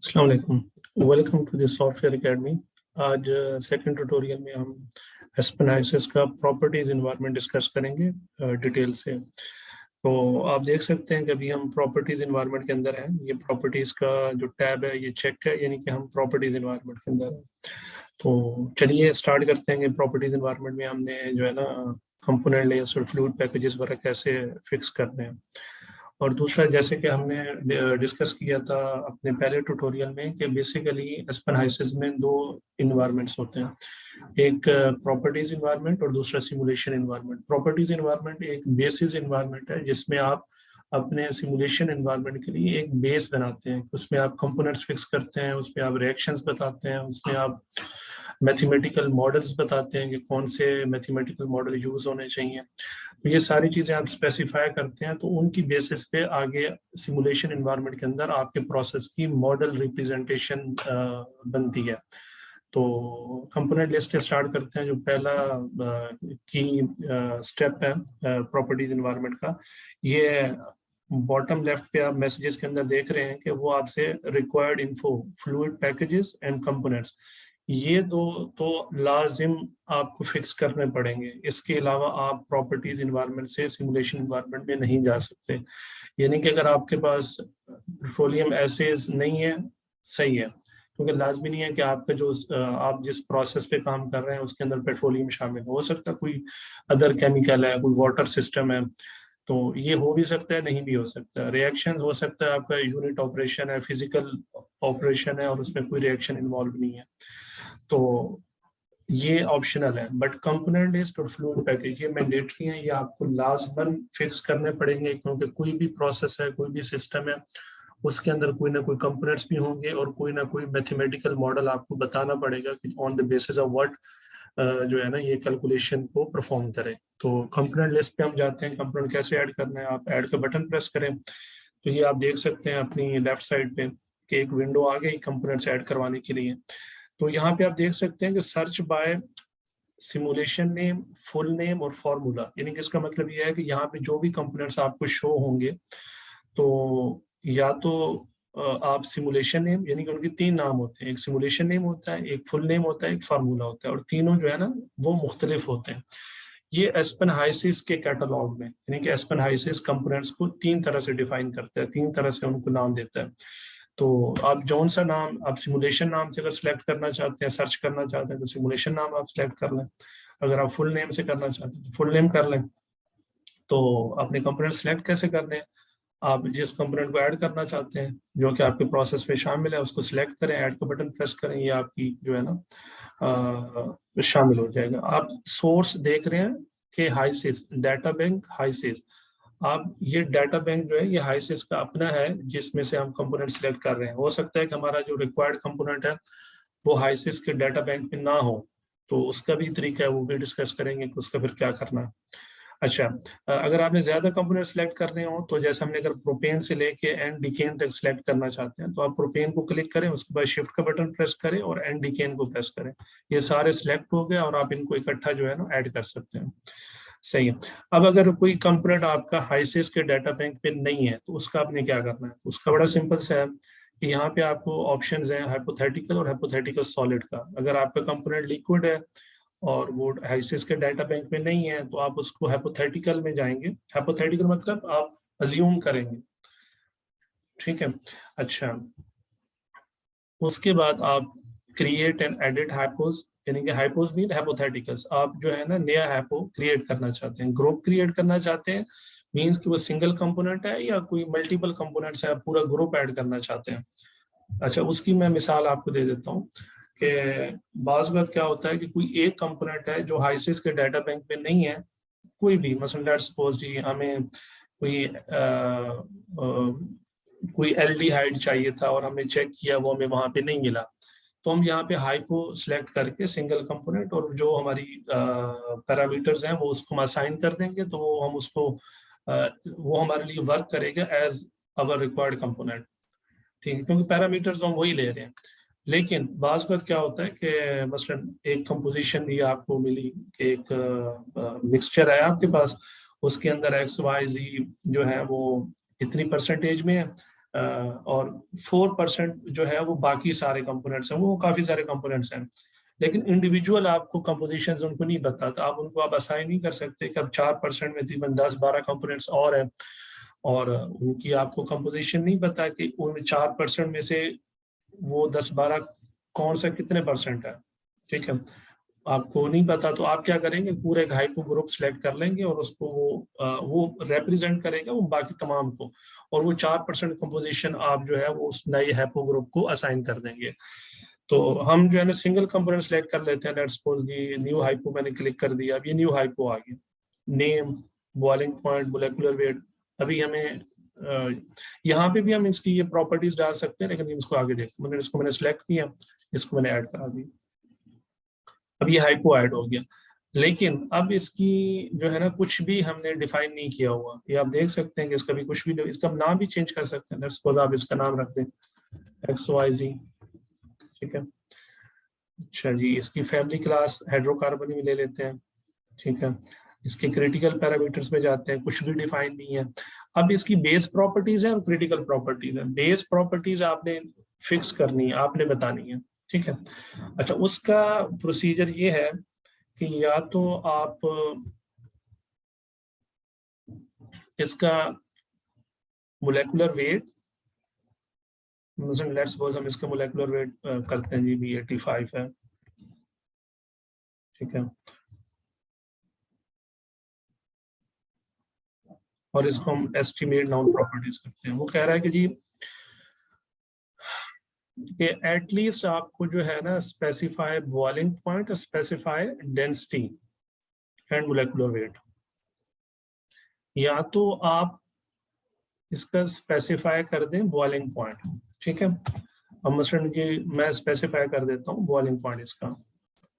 अस्सलाम वालेकुम। Welcome to the software academy. आज सेकंड ट्यूटोरियल में हम एस्पेनाइसिस का प्रॉपर्टीज इन्वायरमेंट डिस्कस करेंगे डिटेल से। तो आप देख सकते हैं कि अभी हम प्रॉपर्टीज इन्वायरमेंट के अंदर हैं। ये प्रॉपर्टीज का जो टैब है ये चेक है, यानी कि हम प्रॉपर्टीज इन्वायरमेंट के अंदर हैं। तो चलिए स्टार्ट करते हैं कि प्रॉपर्टीज इन्वायरमेंट में हमने जो है ना कंपोनेंट लेयर्स और फ्लूइड पैकेजेस वगैरह कैसे फिक्स करने हैं। और दूसरा, जैसे कि हमने डिस्कस किया था अपने पहले ट्यूटोरियल में, कि बेसिकली एस्पेनाइसिस में दो इन्वायरमेंट्स होते हैं। एक प्रॉपर्टीज इन्वायरमेंट और दूसरा सिमुलेशन इन्वायरमेंट। प्रॉपर्टीज इन्वायरमेंट एक बेसिस इन्वायरमेंट है जिसमें आप अपने सिमुलेशन इन्वायरमेंट के लिए एक बेस बनाते हैं। उसमें आप कंपोनेंट्स फिक्स करते हैं, उसमें आप रिएक्शंस बताते हैं, उसमें आप मैथमेटिकल मॉडल्स बताते हैं कि कौन से मैथमेटिकल मॉडल यूज होने चाहिए। तो ये सारी चीजें आप स्पेसिफाई करते हैं, तो उनकी बेसिस पे आगे सिमुलेशन एनवायरनमेंट के अंदर आपके प्रोसेस की मॉडल रिप्रेजेंटेशन बनती है। तो कंपोनेंट लिस्ट से स्टार्ट करते हैं। जो पहला की स्टेप है प्रॉपर्टीज एनवायरनमेंट का, ये बॉटम लेफ्ट पे आप मैसेजेस के अंदर देख रहे हैं कि वो आपसे required info, fluid packages and components, ये दो तो लाजिम आपको फिक्स करने पड़ेंगे। इसके अलावा आप प्रॉपर्टीज इन्वायरमेंट से सिमुलेशन इन्वायरमेंट में नहीं जा सकते। यानी कि अगर आपके पास पेट्रोलियम एसेज नहीं है, सही है, क्योंकि लाजमी नहीं है कि आपका जो आप जिस प्रोसेस पे काम कर रहे हैं उसके अंदर पेट्रोलियम शामिल हो सकता है, कोई अदर केमिकल है, कोई वाटर सिस्टम है। तो ये हो भी सकता है, नहीं भी हो सकता। रिएक्शन हो सकता है, आपका यूनिट ऑपरेशन है, फिजिकल ऑपरेशन है और उसमें कोई रिएक्शन इन्वॉल्व नहीं है, तो ये ऑप्शनल है। बट कंपोनेंट लिस्ट और फ्लूइड पैकेज ये मैंडेटरी है, ये आपको लाजमन फिक्स करने पड़ेंगे, क्योंकि कोई भी प्रोसेस है, कोई भी सिस्टम है, उसके अंदर कोई ना कोई कंपोनेंट्स भी होंगे और कोई ना कोई मैथमेटिकल मॉडल आपको बताना पड़ेगा कि on the basis of what जो है ना ये कैलकुलेशन को परफॉर्म करे। तो कंपोनेंट लिस्ट पे हम जाते हैं। कंपोनेंट कैसे ऐड करना है, आप ऐड का बटन प्रेस करें तो ये आप देख सकते हैं अपनी लेफ्ट साइड पे कि एक विंडो आ गई कंपोनेंट्स ऐड करवाने के लिए। तो यहाँ पे आप देख सकते हैं कि search by simulation name, full name और फॉर्मूला, यानी कि इसका मतलब ये है कि यहाँ पे जो भी कंपोनेंट्स आपको शो होंगे, तो या तो आप सिमुलेशन नेम, यानी कि उनके तीन नाम होते हैं, एक सिमुलेशन नेम होता है, एक फुल नेम होता है, एक फार्मूला होता है, और तीनों जो है ना वो मुख्तलिफ होते हैं। ये एस्पेन हाइसिस के कैटलॉग में, यानी कि एस्पेन हाइसिस कंपोनेंट्स को तीन तरह से डिफाइन करता है, तीन तरह से उनको नाम देता है। तो आप जौन सा नाम आप सिमुलेशन नाम से अगर सिलेक्ट करना चाहते हैं, सर्च करना चाहते हैं, तो सिमुलेशन नाम आप सिलेक्ट कर लें। अगर आप फुल नेम से करना चाहते हैं तो फुल नेम कर लें। तो अपने कंपोनेंट सिलेक्ट कैसे करने हैं, आप जिस कंपोनेंट को ऐड करना चाहते हैं जो कि आपके प्रोसेस में शामिल है उसको सिलेक्ट करें, ऐड का बटन प्रेस करें, ये आपकी जो है ना शामिल हो जाएगा। आप सोर्स देख रहे हैं कि हाइसिस डाटा बैंक हाइसिस, आप ये डाटा बैंक जो है ये हाइसिस का अपना है जिसमें से हम कंपोनेंट सिलेक्ट कर रहे हैं। हो सकता है कि हमारा जो रिक्वायर्ड कंपोनेंट है वो हाइसिस के डाटा बैंक में ना हो, तो उसका भी तरीका है, वो भी डिस्कस करेंगे कि उसका फिर क्या करना है। अच्छा, अगर आपने ज्यादा कंपोनेंट सेलेक्ट करने हो, तो जैसे हमने अगर प्रोपेन से लेके एंड डिकेन तक सेलेक्ट करना चाहते हैं, तो आप प्रोपेन को क्लिक करें, उसके बाद शिफ्ट का बटन प्रेस करें और एंड डिकेन को प्रेस करें। ये सारे सिलेक्ट हो गए और आप इनको इकट्ठा जो है ना ऐड कर सकते हैं। सही है। अब अगर कोई कंपोनेंट आपका हाइसिस के डाटा बैंक पे नहीं है, तो उसका आपने क्या करना है, तो उसका बड़ा सिंपल सा है कि यहाँ पे आपको ऑप्शंस हैं हाइपोथेटिकल और हाइपोथेटिकल सॉलिड का। अगर आपका कंपोनेंट लिक्विड है और वो हाइसिस के डाटा बैंक में नहीं है, तो आप उसको हाइपोथेटिकल में जाएंगे। हाइपोथेटिकल मतलब आप अज्यूम करेंगे, ठीक है। अच्छा, उसके बाद आप क्रिएट एंड एडिट हाइपोज, यानी कि हाइपोज मीन हाइपोथेटिकल्स, आप जो है ना नया हाइपो क्रिएट करना चाहते हैं, ग्रुप क्रिएट करना चाहते हैं, मींस कि वो सिंगल कंपोनेंट है या कोई मल्टीपल कंपोनेंट्स है, पूरा ग्रुप ऐड करना चाहते हैं। अच्छा, उसकी मैं मिसाल आपको दे देता हूँ कि बाज़ वक़्त क्या होता है कि कोई एक कंपोनेंट है जो हाइसिस के डाटा बैंक में नहीं है, कोई भी, मसलन लेट्स सपोज जी हमें कोई एल्डिहाइड चाहिए था और हमने चेक किया वो हमें वहां पे नहीं मिला, तो हम यहाँ पे हाइपो सेलेक्ट करके सिंगल कंपोनेंट और जो हमारी पैरामीटर्स हैं वो उसको हम असाइन कर देंगे, तो वो हम उसको वो हमारे लिए वर्क करेगा एज अवर रिक्वायर्ड कंपोनेंट, ठीक है, क्योंकि पैरामीटर्स हम वही ले रहे हैं। लेकिन बाज़ वक़्त क्या होता है कि मसलन एक कंपोजिशन भी आपको मिली कि एक मिक्सचर है आपके पास, उसके अंदर एक्स वाई जी जो है वो इतनी परसेंटेज में है, और 4% जो है वो बाकी सारे कंपोनेंट्स हैं, वो काफी सारे कंपोनेंट्स हैं, लेकिन इंडिविजुअल आपको कंपोजिशन उनको नहीं पता, तो आप उनको आप असाइन नहीं कर सकते कि अब 4% में तकरीबन 10-12 कंपोनेंट्स और हैं, और उनकी आपको कंपोजिशन नहीं पता कि उन 4% में से वो 10-12 कौन सा कितने परसेंट है, ठीक है, आपको नहीं पता। तो आप क्या करेंगे, पूरे एक हाइपो ग्रुप सेलेक्ट कर लेंगे और उसको वो रिप्रेजेंट करेगा वो बाकी तमाम को, और वो 4% कंपोजिशन आप जो है वो उस नए हाइपो ग्रुप को असाइन कर देंगे। तो हम जो है ना सिंगल कंपोनेंट सेलेक्ट कर लेते हैं। लेट्स सपोज न्यू हाइपो मैंने क्लिक कर दिया, अब ये न्यू हाइपो आ गया, name, boiling point, molecular weight. अभी हमें यहाँ पे भी हम इसकी ये प्रॉपर्टीज डाल सकते हैं, लेकिन इसको आगे देखते हैं। मैंने सेलेक्ट किया, इसको मैंने ऐड करा दिया, अब ये हाइपो ऐड हो गया, लेकिन अब इसकी जो है ना कुछ भी हमने डिफाइन नहीं किया हुआ। ये आप देख सकते हैं कि इसका भी कुछ भी, इसका नाम भी चेंज कर सकते हैं। लेट्स सपोज आप इसका नाम रख दें XYZ, ठीक है। अच्छा जी, इसकी फैमिली क्लास हाइड्रोकार्बन में ले लेते हैं, ठीक है। इसके क्रिटिकल पैरामीटर्स में जाते हैं, कुछ भी डिफाइन नहीं है। अब इसकी बेस प्रॉपर्टीज है और क्रिटिकल प्रॉपर्टीज है। बेस प्रॉपर्टीज आपने फिक्स करनी है, आपने बतानी है, ठीक है। अच्छा, उसका प्रोसीजर ये है कि या तो आप इसका मोलेकुलर वेट, लेट्स सपोज हम इसका मोलेकुलर वेट करते हैं जी, B85 है, ठीक है, और इसको हम एस्टिमेट नाउन प्रॉपर्टीज करते हैं। वो कह रहा है कि जी कि एटलीस्ट आपको जो है ना specify boiling point, specify density and molecular weight. या तो आप इसका स्पेसिफाई कर दें बॉइलिंग पॉइंट, ठीक है। अब मसलन जी मैं स्पेसिफाई कर देता हूँ बॉइलिंग पॉइंट इसका,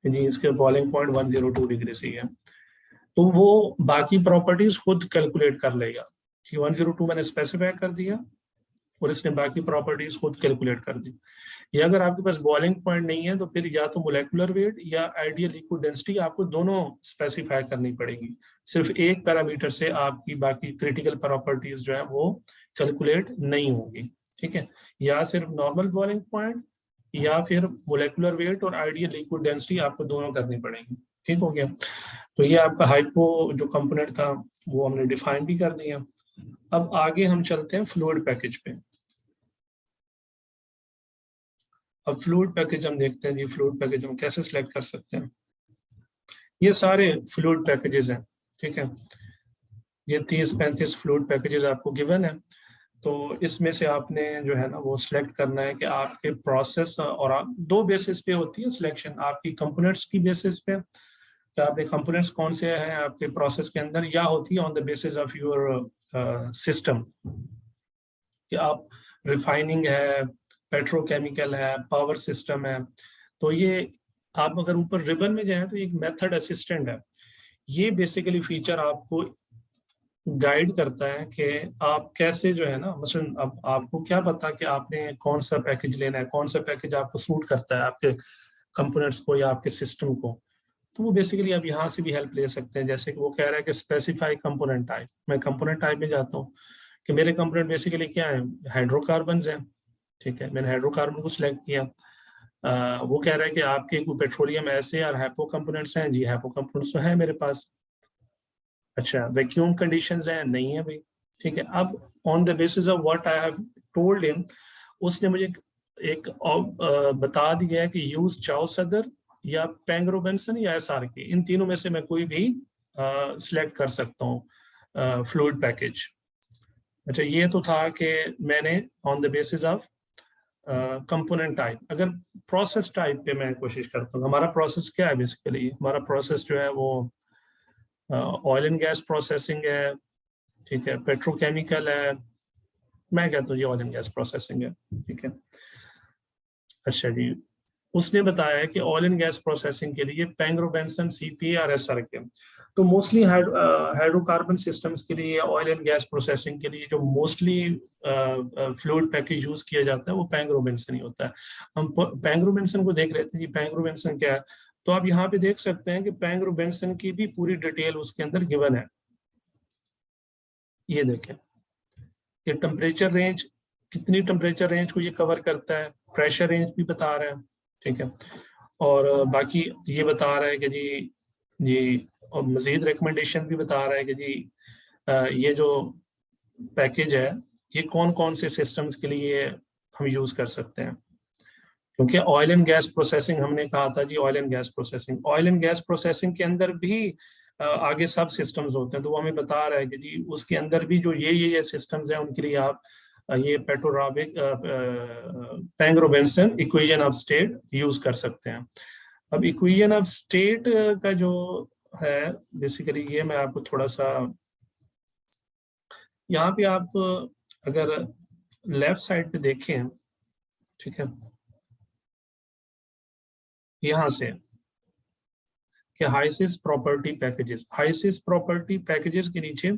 जी इसके बॉइलिंग पॉइंट 102 डिग्री सी है, तो वो बाकी प्रॉपर्टीज खुद कैलकुलेट कर लेगा कि 102 मैंने स्पेसिफाई कर दिया और इसने बाकी प्रॉपर्टीज खुद कैलकुलेट कर दी। या अगर आपके पास बॉइलिंग पॉइंट नहीं है तो फिर या तो मोलेकुलर वेट या आइडियल लिक्विड डेंसिटी आपको दोनों स्पेसिफाई करनी पड़ेगी। सिर्फ एक पैरामीटर से आपकी बाकी क्रिटिकल प्रॉपर्टीज जो है वो कैलकुलेट नहीं होगी, ठीक है। या सिर्फ नॉर्मल बॉइलिंग पॉइंट या फिर मोलेकुलर वेट और आइडियल लिक्विड डेंसिटी आपको दोनों करनी पड़ेगी, ठीक हो गया। तो ये आपका हाइपो जो कंपोनेंट था वो हमने डिफाइन भी कर दिया। अब आगे हम चलते हैं फ्लूइड पैकेज पे। अब फ्लूइड पैकेज हम देखते हैं जी, फ्लूइड पैकेज हम कैसे सिलेक्ट कर सकते हैं। ये सारे फ्लूइड पैकेजेस हैं, ठीक है। ये 30-35 फ्लूइड पैकेजेस आपको गिवन है। तो इसमें से आपने जो है ना वो सिलेक्ट करना है कि आपके प्रोसेस, और आप दो बेसिस पे होती है सिलेक्शन, आपकी कंपोनेंट्स की बेसिस पे कि आपके कंपोनेंट्स कौन से हैं आपके प्रोसेस के अंदर, या होती है on the basis of your system, कि आप रिफाइनिंग है, पेट्रोकेमिकल है, पावर सिस्टम है। तो ये आप अगर ऊपर रिबन में जाए तो एक मेथड असिस्टेंट है। ये बेसिकली फीचर आपको गाइड करता है कि आप कैसे जो है ना, मसलन अब आपको क्या पता कि आपने कौन सा पैकेज लेना है, कौन सा पैकेज आपको सूट करता है आपके कंपोनेंट्स को या आपके सिस्टम को। तो वो बेसिकली आप यहाँ से भी हेल्प ले सकते हैं। जैसे कि वो कह रहा है कि स्पेसिफाई कंपोनेंट टाइप, मैं कंपोनेंट टाइप में जाता हूँ कि मेरे कंपोनेंट बेसिकली क्या है, हाइड्रोकार्बन है, ठीक है। मैंने हाइड्रोकार्बन को सिलेक्ट किया। वो कह रहा है कि आपके पेट्रोलियम ऐसे और हाइपो कंपोनेंट्स हैं, जी हाइपो कंपोनेंट्स तो है मेरे पास। अच्छा, वैक्यूम कंडीशंस हैं, नहीं है भाई, ठीक है। अब on the basis of what I have told him, उसने मुझे एक बता दिया है कि यूज चाओ सदर या पेंग रोबिन्सन या SRK, इन तीनों में से मैं कोई भी सिलेक्ट कर सकता हूँ फ्लूइड पैकेज। अच्छा, ये तो था कि मैंने on the basis of component type. अगर प्रोसेस टाइप पे मैं कोशिश करता हूँ, हमारा प्रोसेस क्या है बेसिकली, हमारा प्रोसेस जो है वो ऑयल एंड गैस प्रोसेसिंग है, ठीक है, पेट्रोकेमिकल है, मैं कहता हूँ ये ऑयल एंड गैस प्रोसेसिंग है, ठीक है। अच्छा जी, उसने बताया है कि ऑयल एंड गैस प्रोसेसिंग के लिए पेंग रोबिन्सन, CPA और SRK। तो मोस्टली हाइड्रोकार्बन सिस्टम्स के लिए, ऑयल एंड गैस प्रोसेसिंग के लिए जो मोस्टली फ्लूइड पैकेज यूज किया जाता है वो पेंग रोबिन्सन ही होता है। हम पेंग रोबिन्सन को देख लेते हैं कि पेंग रोबिन्सन क्या है। तो आप यहाँ पे देख सकते हैं कि पेंग रोबिन्सन की भी पूरी डिटेल उसके अंदर गिवन है। ये देखें कि टेम्परेचर रेंज कितनी टेम्परेचर रेंज को ये कवर करता है, प्रेशर रेंज भी बता रहा है, ठीक है। और बाकी ये बता रहा है कि जी और मजीद रिकमेंडेशन भी बता रहा है कि जी ये जो पैकेज है ये कौन कौन से सिस्टम्स के लिए हम यूज कर सकते हैं। क्योंकि ऑयल एंड गैस प्रोसेसिंग हमने कहा था जी, ऑयल एंड गैस प्रोसेसिंग के अंदर भी आगे सब सिस्टम्स होते हैं। तो वो हमें बता रहा है कि जी उसके अंदर भी जो ये सिस्टम्स हैं उनके लिए आप ये पेट्रोराबिक पेंग-रोबिन्सन इक्वेशन ऑफ स्टेट यूज कर सकते हैं। अब इक्वेशन ऑफ स्टेट का जो है बेसिकली ये मैं आपको थोड़ा सा यहाँ पे आप अगर लेफ्ट साइड पे देखें, ठीक है, यहाँ से कि हाइसिस प्रॉपर्टी पैकेजेस के नीचे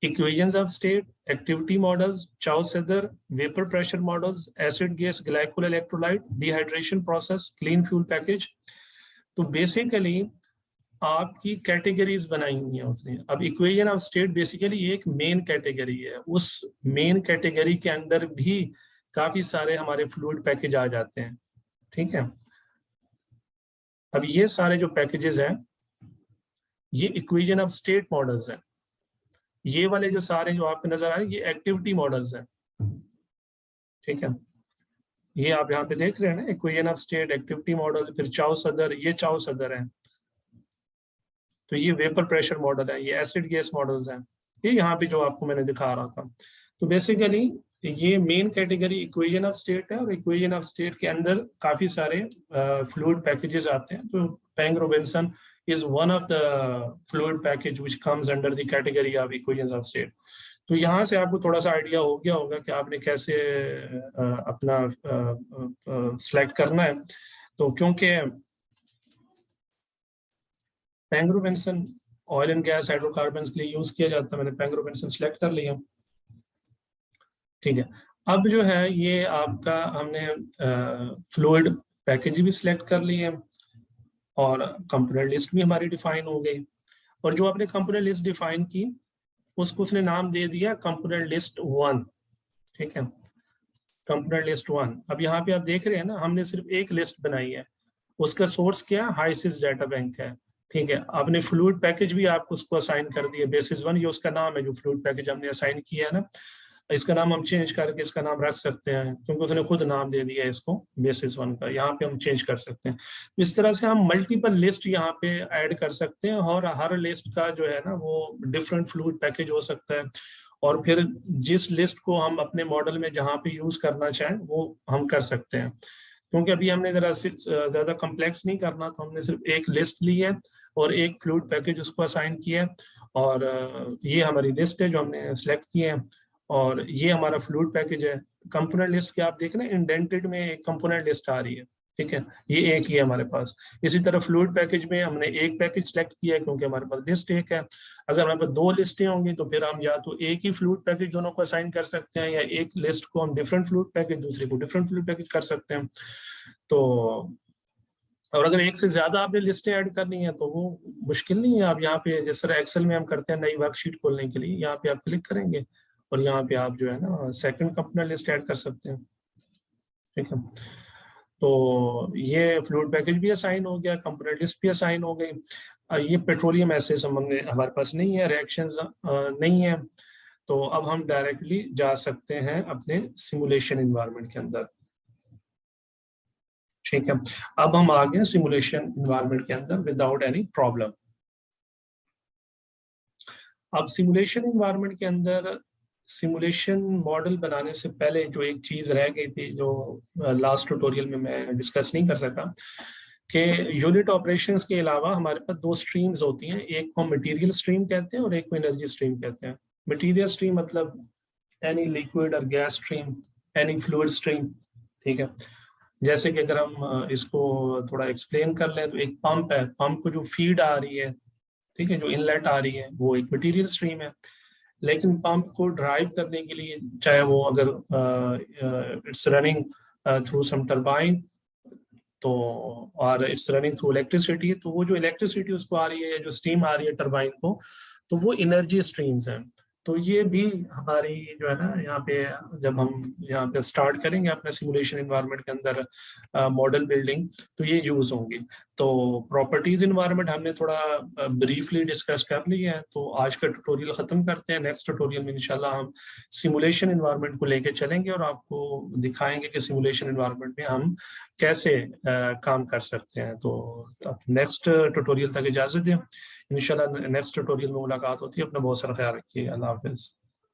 equations of state, activity models, Chao Seader, vapour pressure models, acid gas glycol electrolyte, dehydration process, clean fuel package. तो बेसिकली आपकी कैटेगरीज बनाई हुई हैं उसने। अब इक्वेशन ऑफ स्टेट बेसिकली एक मेन कैटेगरी है, उस मेन कैटेगरी के अंदर भी काफी सारे हमारे फ्लूइड पैकेज आ जाते हैं, ठीक है। अब ये सारे जो पैकेजेस हैं ये इक्वेशन ऑफ स्टेट मॉडल्स हैं। ये वाले जो सारे जो आपको नजर आ रहे हैं ये एक्टिविटी मॉडल्स हैं, ठीक है। ये आप यहाँ पे देख रहे हैं ना, equation of state, activity model, फिर चाउ-सेदर, ये चाउ-सेदर है। तो ये वेपर प्रेशर मॉडल है, ये एसिड गैस मॉडल्स हैं, ये यहाँ पे जो आपको मैंने दिखा रहा था। तो बेसिकली ये main category equation of state है और इक्वेशन ऑफ स्टेट के अंदर काफी सारे फ्लूइड पैकेजेस आते हैं। तो पेंग-रोबिन्सन is one of the fluid package which comes under the category of equations of state. तो यहाँ से आपको थोड़ा सा आइडिया हो गया होगा कि आपने कैसे अपना सिलेक्ट करना है। तो क्योंकि पेंग-रोबिन्सन ऑयल एंड गैस हाइड्रोकार्बन्स के लिए यूज किया जाता है, मैंने पेंग-रोबिन्सन सिलेक्ट कर लिया, ठीक है। अब जो है ये आपका हमने फ्लूइड पैकेज भी सिलेक्ट कर लिए और कंपोनेंट लिस्ट भी हमारी डिफाइन हो गई। और जो आपने कंपोनेंट लिस्ट डिफाइन की उसको उसने नाम दे दिया कंपोनेंट लिस्ट 1, ठीक है, कंपोनेंट लिस्ट 1। अब यहाँ पे आप देख रहे हैं ना, हमने सिर्फ एक लिस्ट बनाई है, उसका सोर्स क्या है, हाइसिस डाटा बैंक है, ठीक है। आपने फ्लूइड पैकेज भी आपको उसको असाइन कर दिया, बेसिस 1 ये उसका नाम है, जो फ्लूइड पैकेज हमने असाइन किया है ना, इसका नाम हम चेंज करके इसका नाम रख सकते हैं क्योंकि उसने खुद नाम दे दिया इसको बेसिस 1 का। यहाँ पे हम चेंज कर सकते हैं। इस तरह से हम मल्टीपल लिस्ट यहाँ पे ऐड कर सकते हैं और हर लिस्ट का जो है ना वो डिफरेंट फ्लूइड पैकेज हो सकता है। और फिर जिस लिस्ट को हम अपने मॉडल में जहाँ पे यूज करना चाहें वो हम कर सकते हैं। क्योंकि अभी हमने जरा ज्यादा कम्प्लेक्स नहीं करना, तो हमने सिर्फ एक लिस्ट ली है और एक फ्लूइड पैकेज उसको असाइन किया है। और ये हमारी लिस्ट है जो हमने सेलेक्ट किए हैं और ये हमारा फ्लूइड पैकेज है। कंपोनेंट लिस्ट के आप देख रहे हैं इंडेंटेड में एक कंपोनेंट लिस्ट आ रही है, ठीक है, ये एक ही है हमारे पास। इसी तरह फ्लूइड पैकेज में हमने एक पैकेज सेलेक्ट किया है क्योंकि हमारे पास लिस्ट एक है। अगर हमारे पास दो लिस्टें होंगी तो फिर हम या तो एक ही फ्लूइड पैकेज दोनों को असाइन कर सकते हैं या एक लिस्ट को हम डिफरेंट फ्लूइड पैकेज, दूसरे को डिफरेंट फ्लूइड पैकेज कर सकते हैं। तो और अगर एक से ज्यादा आपने लिस्टें ऐड करनी है तो वो मुश्किल नहीं है। आप यहाँ पे जिस तरह एक्सेल में हम करते हैं नई वर्कशीट खोलने के लिए, यहाँ पे आप क्लिक करेंगे और यहाँ पे आप जो है ना सेकंड कंपोनेंट लिस्ट ऐड कर सकते हैं, ठीक है। तो ये फ्लूइड पैकेज भी असाइन हो गया, कंपोनेंट लिस्ट भी असाइन हो गई। ये पेट्रोलियम एसिड्स हमारे पास नहीं है, रिएक्शंस नहीं है। तो अब हम डायरेक्टली जा सकते हैं अपने सिमुलेशन एनवायरनमेंट के अंदर, ठीक है। अब हम आ गए सिमुलेशन एनवायरनमेंट के अंदर विदाउट एनी प्रॉब्लम। अब सिमुलेशन एनवायरनमेंट के अंदर सिमुलेशन मॉडल बनाने से पहले जो एक चीज रह गई थी जो लास्ट ट्यूटोरियल में मैं डिस्कस नहीं कर सका, कि यूनिट ऑपरेशंस के अलावा हमारे पास दो स्ट्रीम्स होती हैं, एक को मटेरियल स्ट्रीम कहते हैं और एक को एनर्जी स्ट्रीम कहते हैं। मटेरियल स्ट्रीम मतलब एनी लिक्विड और gas stream, any fluid stream, ठीक है। जैसे कि अगर हम इसको थोड़ा एक्सप्लेन कर लें तो एक पंप है, पंप को जो फीड आ रही है, ठीक है, जो इनलेट आ रही है वो एक मटेरियल स्ट्रीम है। लेकिन पंप को ड्राइव करने के लिए चाहे वो अगर it's running through some turbine तो और इट्स रनिंग थ्रू इलेक्ट्रिसिटी, तो वो जो इलेक्ट्रिसिटी उसको आ रही है, जो स्टीम आ रही है टरबाइन को, तो वो एनर्जी स्ट्रीम्स हैं। तो ये भी हमारी जो है ना यहाँ पे, जब हम यहाँ पे स्टार्ट करेंगे अपने सिमुलेशन इन्वायरमेंट के अंदर मॉडल बिल्डिंग, तो ये यूज होंगी। तो प्रॉपर्टीज इन्वायरमेंट हमने थोड़ा ब्रीफली डिस्कस कर लिया है, तो आज का ट्यूटोरियल खत्म करते हैं। नेक्स्ट ट्यूटोरियल में इंशाल्लाह हम सिमुलेशन इन्वायरमेंट को लेके चलेंगे और आपको दिखाएंगे कि सिमुलेशन इन्वायरमेंट में हम कैसे काम कर सकते हैं। तो नेक्स्ट ट्यूटोरियल तक इजाजत दें, इंशाल्लाह नेक्स्ट ट्यूटोरियल में मुलाकात होती है। अपना बहुत सारा ख्याल रखिए। अल्लाह हाफिज।